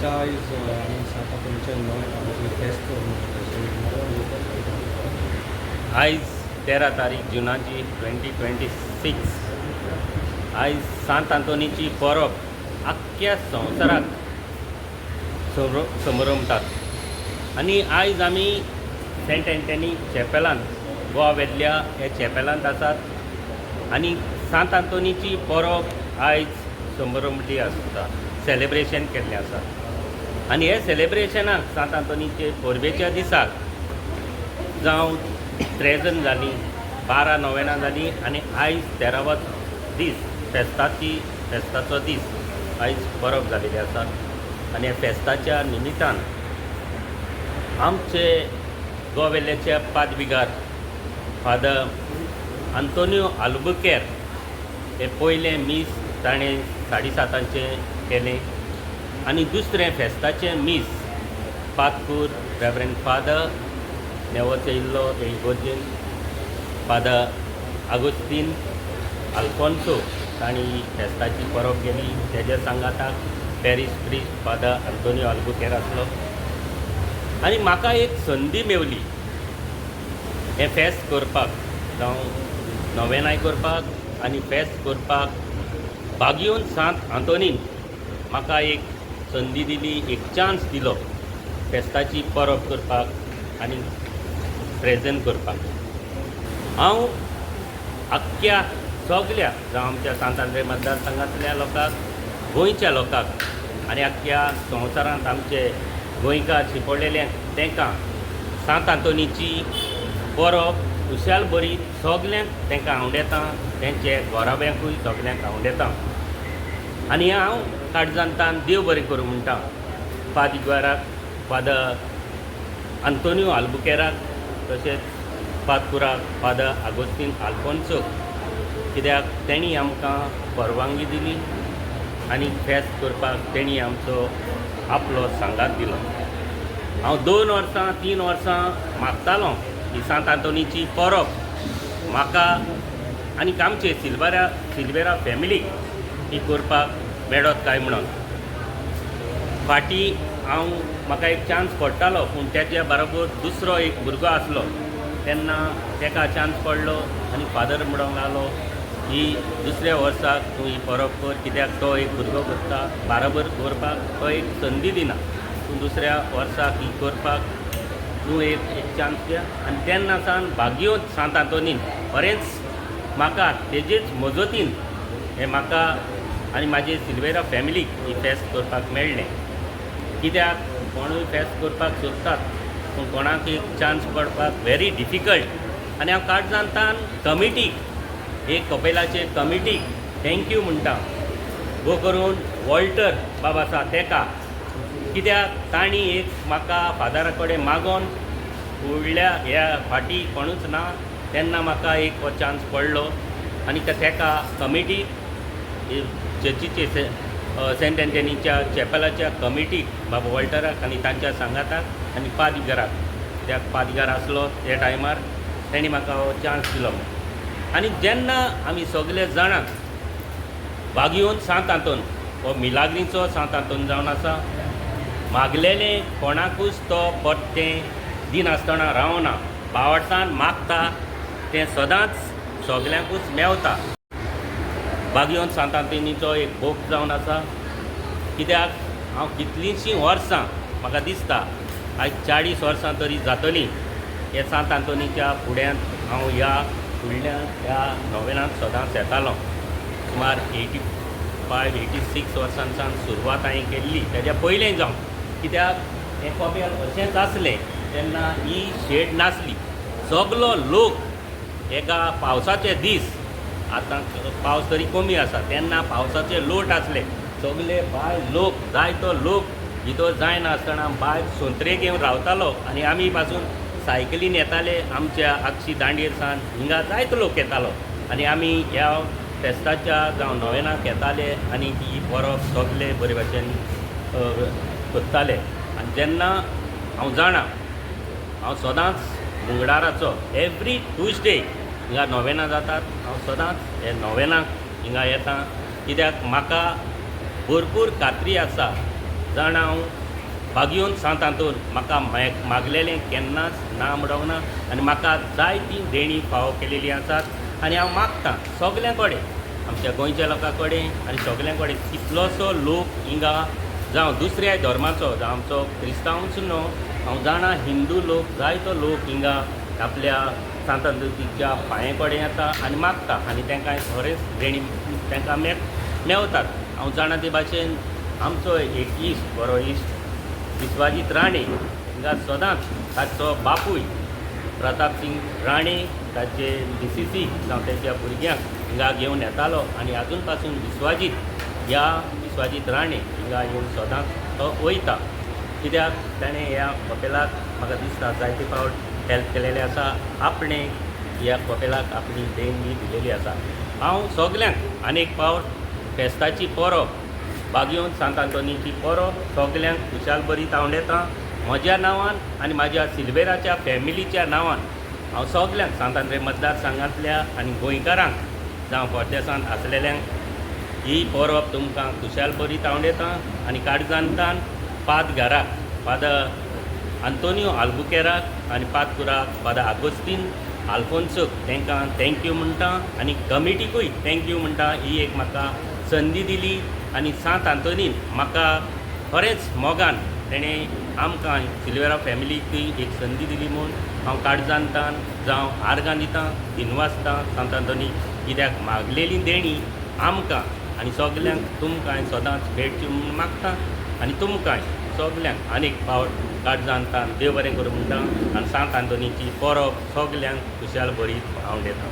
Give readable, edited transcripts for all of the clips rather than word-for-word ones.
Festa आयज आमी सांगता तुमच्या नवे फेस्त आयज 13 तारीख जुनाची 2026 आयज सांत आंतोनीची परब आख्ख्या संवसाराक समरमतात आनी आयज आमी सेंट एंटनी चॅपेलांत गोवा वेल्ल्या हे चॅपेलांत आसात आनी सांत आंतोनीची परब आयज समरमली आसता, सेलेब्रेशन केल्लें आसा। आनी हे सेलेब्रेशनाक सांत आंतोनीचे परबेच्या दिसाक जावं त्रेजन जाली, 12 नोवेना जाली आनी आयज 13वो दीस फेस्ताचो दीस आयज परब जालेली आसा। आनी ह्या फेस्ताच्या निमित्तान आमचे गोवा वेल्ल्याचे पादविगार फादर आंतोनियो आल्बुकेर हे पयले मीस ताणें 7:30 केलें आनी दुसरें फेस्ताचें मीस पातकूर रेवरेंड फादर नेवोचेल्लो इगोर्जेन फादर आगोस्तीन आल्फोन्सो तांणी फेस्ताची परब केली। तेज्या सांगाताक parish priest father Antonio Albuquerque आसलो आनी म्हाका एक संदी मेवली हें फेस्त करपाक, जावं नोवेनाय करपाक आनी फेस्त करपाक। बागयोन सांत आंतोनीन म्हाका एक संदी दिली, एक चान्स दिलो फेस्ताची परब करपाक आनी प्रेजेंट करपाक। हांव आख्ख्या सगळ्या जावं आमच्या सांत आंद्रे मतदारसंघांतल्या लोकांक, गोंयच्या लोकांक आनी आख्ख्या संवसारांत आमचे गोंयकार शिंपडलेल्यांक तांकां सांत आंतोनीची परब खुशाल बरी सगल्यांक तांकां आवडेता, तेंचे घोराब्यांकूय सगल्यांक आवडेता। आनी हांव काळजांतान देव बरें करूं म्हणटा पादविगाराक फादर आंतोनियो आल्बुकेराक, तशेंच पातकुराक फादर आगोस्तीन आल्फोन्सो, कित्याक तेणी आमकां परवानगी दिली आनी फेस्त करपाक तेणी आमचो आपलो सांगात दिलो। हांव 2 वर्सां 3 वर्सां मागतालों ही सांत आंतोनीची परब म्हाका आनी आमचे सिल्वेरा फॅमिलीक ही करपाक मेळत काय म्हणून। फाटीं म्हाका एक चान्स पडटालो, पूण तेच्या बरोबर दुसरो एक भुरगो आसलो, तेन्ना ताका चान्स पडलो आनी फादर म्हणूंक लागलो ही दुसऱ्या वर्साक तूं ही परब कर, कित्याक तो एक भुरगो करता बरोबर करपाक तो एक संदी दिना, तूं दुसऱ्या वर्साक ही करपाक तूं एक चान्स घे। आनी तेन्ना सावन बागयोन सांत आंतोनीन बरेंच म्हाका तेजेच मजतीन हें म्हाका आनी म्हाजे सिल्वेरा फॅमिलीक ही फेस्त करपाक मेळ्ळें। कित्याक कोणूय फेस्त करपाक सोदतात पूण कोणाक एक चान्स पडपाक व्हेरी डिफिकल्ट। आनी हांव काळजांतान कमिटीक, एक कपेलाचे कमिटीक थँक्यू म्हणटा, गो करून वॉल्टर बाबा आसा तेका, कित्याक तांणी एक म्हाका फादरा कडेन मागोन फुडल्या ह्या फाटीं कोणूच ना तेन्ना म्हाका एक हो चान्स पडलो आनी तेका कमिटी चर्चीचे सेंट एंटनीच्या चॅपेलाच्या कमिटीक बाबा वॉल्टराक आनी तांच्या सांगाताक आनी पादविगाराक, कित्याक पादविगार आसलो त्या टायमार तेणी म्हाका हो चान्स दिलो। आनी जेन्ना आमी सगळे जाणां बागयोन सांत आंतोन हो मिलाग्रीचो सांत आंतोन जावन आसा, मागलेलें कोणाकूच तो परतें दिनासतना रावना, भावार्थान मागता तें सदांच सगल्यांकूच मेवता। बागयोन सांत आंतोनीचो एक भोग जावन आसा, कित्याक हांव कितलींशीं वर्सां म्हाका दिसता आयज 40 वर्सां तरी जातलीं हे सांत आंतोनीच्या फुड्यांत हांव फुडल्या ह्या नोवेनांत सदांच येतालों। सुमार 85-86 वर्सांसान सुरवात हांवें केल्ली, तेज्या पयलें जावन, कित्याक हें कपेल अशेंच आसलें तेन्ना ही शेड नासली, सगलो लोक एका पावसाचे दीस, आतां पावस तरी कमी आसा तेन्ना पावसाचे लोट आसले, सगळे भायर लोक जायतो लोक भितर जायनासतना भायर सोंत्रे घेवन रावतालो आनी आमी पासून सायकलीन येताले आमच्या आगशी दांडेर सावन, हिंगा जायतो लोक येतालो आनी आमी ह्या फेस्ताच्या जावं नोवेनाक येताले आनी ही परब सगळे बरे भाशेन करताले। आनी जेन्ना हांव जाणा हांव सदांच मुंगडाराचो एवरी ट्यूजडे हिंगा नोवेना जातात, हांव सदांच हे नोवेनाक हिंगा येता, कित्याक म्हाका भरपूर खात्री आसा जाणा हांव बागयोन सांत हातून म्हाका मागलेलें केन्नाच ना म्हणूंक ना आनी म्हाका जायतीं देणी फावो केलेलीं आसात आनी हांव मागतां सगल्या कडेन आमच्या गोंयच्या लोकां कडेन आनी सगल्या कडेन कितलोसो लोक हिंगा जावं दुसऱ्या धर्माचो जावं आमचो क्रिस्तांवूच न्हू हांव जाणा हिंदू लोक जायतो लोक हिंगा आपल्या सांत अंतोनीच्या पांये कडेन येता आनी मागता आनी तांकां खरेंच देणी तांकां मेवतात हांव जाणा ते भाशेन आमचो एक इश्ट बरो इश्ट विश्वाजीत राणे हिंगा सदांच ताचो बापूय प्रताप सिंग राणे ताचे DCC जावं ताच्या भुरग्यांक हिंगा घेवन येतालो आनी आजून पासून विश्वाजीत राणे हिंगा येवन सदांच तो वयता कित्याक ताणें ह्या कपेलाक म्हाका दिसता जायते फावट हेल्प केलेले आसा आपणें ह्या कपेलाक आपली देणगी दिलेली आसा हांव सगल्यांक आनीक फावट फेस्ताची परब बागयोन सांत आंतोनीची परब सगल्यांक खुशाल बरी तावडेतां म्हज्या नांवान आनी म्हाज्या सिल्वेराच्या फॅमिलीच्या नांवान हांव सगल्यांक सांत आंद्रे मतदारसंघांतल्या आनी गोंयकारांक जावं परदेसांत आसलेल्यांक ही परब तुमकां खुशाल बरी तावडेतां आनी काळजांतान पाद घराक फादर आंतोनियो आल्बुकेराक आनी पातकुराक फादर आगोस्तीन आल्फोन्सोक तांकां थँक्यू म्हणटा आनी कमिटीकूय थँक्यू म्हणटा ही एक म्हाका संदी दिली आनी सांत आंतोनीन म्हाका खरेंच मोगान तेणें आमकां सिल्वेरा फॅमिलीकूय एक संदी दिली म्हूण हांव काळजांतान जावं आर्गां दितां दिनवासतां सांत आंतोनी कित्याक मागलेली देणी आमकां आनी सगल्यांक तुमकां सदांच भेटची म्हूण मागतां आनी तुमकांय सगल्यांक आनीक फावट काळजांतान देव बरें करूं म्हणटा आनी सांत आंतोनीची परब सगल्यांक खुशाल बरी आवडेता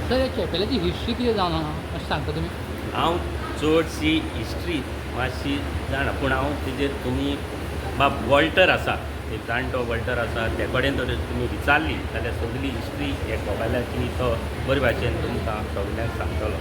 सर ह्या कपेलाची हिस्ट्री कितें जावन आहा मातशें सांगता तुमी हांव चडशी हिस्ट्री मातशी जाणा पूण हांव तेजेर तुमी बाब वॉल्टर आसा एक जाणटो वॉल्टर आसा ते कडेन जर तुमी विचारली जाल्यार सगली हिस्ट्री हे कपेलाची तो बरे भाशेन तुमकां सगल्यांक सांगतलो